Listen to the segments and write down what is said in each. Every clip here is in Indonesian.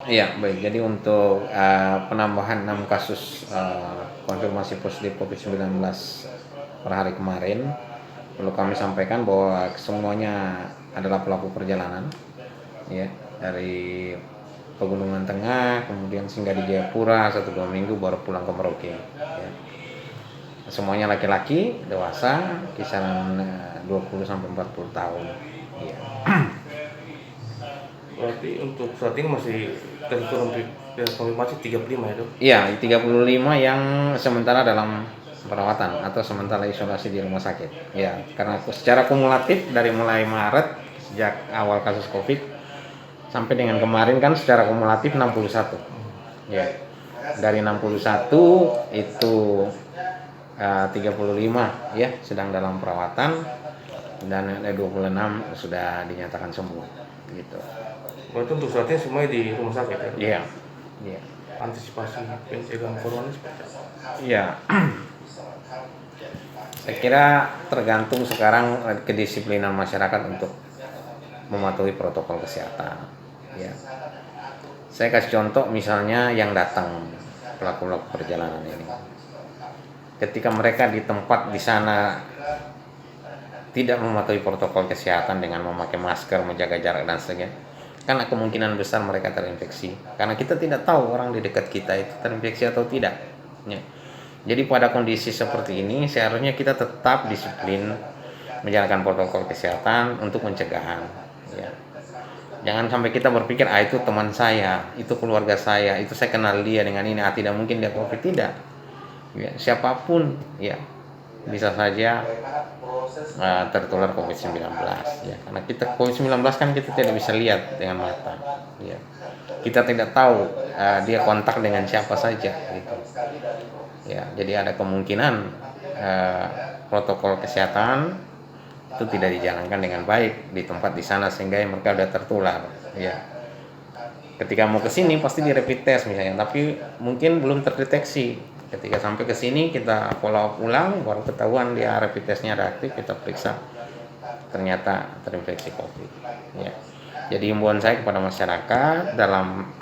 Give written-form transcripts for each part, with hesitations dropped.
Iya, baik. Jadi untuk penambahan 6 kasus konfirmasi positif COVID-19 per hari kemarin, perlu kami sampaikan bahwa semuanya adalah pelaku perjalanan, ya, dari Pegunungan Tengah, kemudian singgah di Jayapura 1-2 minggu baru pulang ke Merauke. Ya. Semuanya laki-laki, dewasa, kisaran 20 sampai 40 tahun. Ya. Berarti untuk saat ini masih terkonfirmasi 35 itu? Iya, 35 yang sementara dalam perawatan atau sementara isolasi di rumah sakit. Ya, karena secara kumulatif dari mulai Maret sejak awal kasus Covid sampai dengan kemarin kan secara kumulatif 61. Ya. Dari 61 itu 35 ya sedang dalam perawatan dan 26 sudah dinyatakan sembuh gitu. Berarti untuk saat ini semuanya di rumah sakit ya? Iya. Iya. Antisipasi pencegahan corona seperti apa? Iya. Saya kira tergantung sekarang kedisiplinan masyarakat untuk mematuhi protokol kesehatan. Ya. Saya kasih contoh misalnya yang datang pelaku-pelaku perjalanan ini. Ketika mereka di tempat di sana tidak mematuhi protokol kesehatan dengan memakai masker, menjaga jarak dan sebagainya, karena kemungkinan besar mereka terinfeksi. Karena kita tidak tahu orang di dekat kita itu terinfeksi atau tidak. Ya. Jadi pada kondisi seperti ini seharusnya kita tetap disiplin menjalankan protokol kesehatan untuk pencegahan. Ya. Jangan sampai kita berpikir itu teman saya, itu keluarga saya, itu saya kenal dia dengan ini, tidak mungkin dia COVID, tidak. Ya, siapapun ya bisa saja tertular COVID-19 ya. Karena kita COVID-19 kan kita tidak bisa lihat dengan mata. Ya. Kita tidak tahu dia kontak dengan siapa saja gitu. Ya, jadi ada kemungkinan protokol kesehatan itu tidak dijalankan dengan baik di tempat di sana sehingga mereka sudah tertular. Ya. Ketika mau ke sini pasti di rapid test misalnya, tapi mungkin belum terdeteksi. Ketika sampai ke sini kita follow up ulang baru ketahuan dia rapid testnya reaktif, kita periksa ternyata terinfeksi COVID. Ya. Jadi himbauan saya kepada masyarakat dalam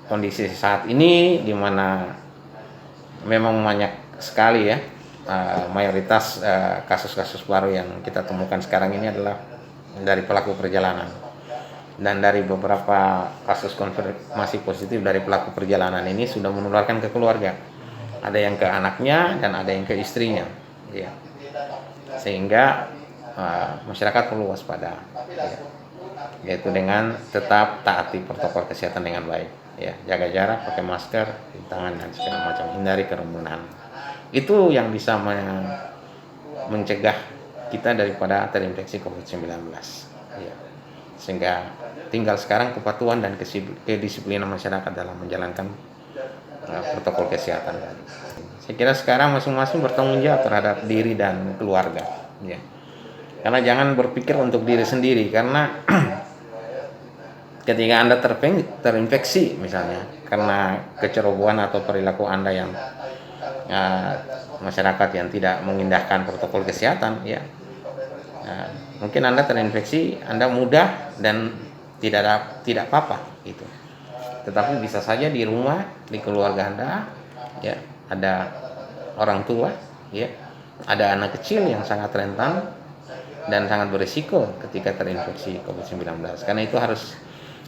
kondisi saat ini di mana memang banyak sekali ya mayoritas kasus-kasus baru yang kita temukan sekarang ini adalah dari pelaku perjalanan, dan dari beberapa kasus konfirmasi positif dari pelaku perjalanan ini sudah menularkan ke keluarga, ada yang ke anaknya dan ada yang ke istrinya ya. Sehingga masyarakat perlu waspada ya. Yaitu dengan tetap taati protokol kesehatan dengan baik ya, jaga jarak, pakai masker, cuci tangan dan segala macam, hindari kerumunan. Itu yang bisa mencegah kita daripada terinfeksi COVID-19 ya. Sehingga tinggal sekarang kepatuhan dan kedisiplinan masyarakat dalam menjalankan protokol kesehatan. Saya kira sekarang masing-masing bertanggung jawab terhadap diri dan keluarga ya. Karena jangan berpikir untuk diri sendiri, karena ketika Anda terinfeksi misalnya karena kecerobohan atau perilaku Anda yang masyarakat yang tidak mengindahkan protokol kesehatan ya, mungkin Anda terinfeksi, Anda mudah dan tidak apa-apa gitu. Tetapi bisa saja di rumah, di keluarga Anda ya ada orang tua ya, ada anak kecil yang sangat rentan dan sangat berisiko ketika terinfeksi COVID-19. Karena itu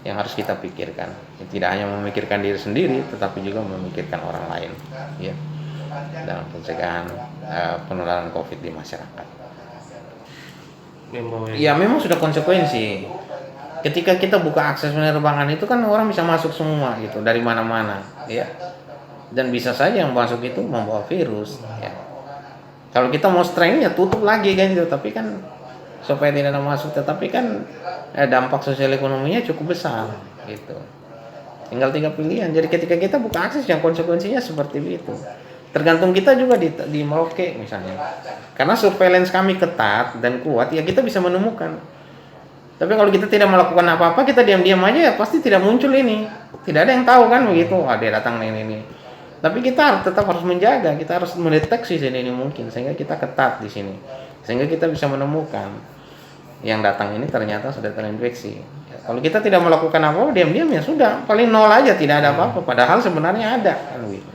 yang harus kita pikirkan. Tidak hanya memikirkan diri sendiri, tetapi juga memikirkan orang lain ya, dalam pencegahan penularan COVID di masyarakat. Ya memang sudah konsekuensi. Ketika kita buka akses penerbangan itu kan orang bisa masuk semua gitu dari mana-mana ya. Dan bisa saja yang masuk itu membawa virus ya. Kalau kita mau strength ya tutup lagi kan gitu, tapi kan supaya tidak ada masuk, tetapi kan dampak sosial ekonominya cukup besar gitu. Tinggal 3 pilihan. Jadi ketika kita buka akses yang konsekuensinya seperti itu. Tergantung kita juga di Merauke misalnya. Karena surveillance kami ketat dan kuat ya kita bisa menemukan. Tapi kalau kita tidak melakukan apa-apa, kita diam-diam aja ya pasti tidak muncul ini. Tidak ada yang tahu kan begitu. Dia datang ini. Tapi kita tetap harus menjaga, kita harus mendeteksi ini mungkin sehingga kita ketat di sini. Sehingga kita bisa menemukan yang datang ini ternyata sudah terinfeksi Kalau kita tidak melakukan apa-apa, diam-diam ya sudah, paling nol aja, tidak ada apa-apa. Padahal sebenarnya ada. Kan gitu.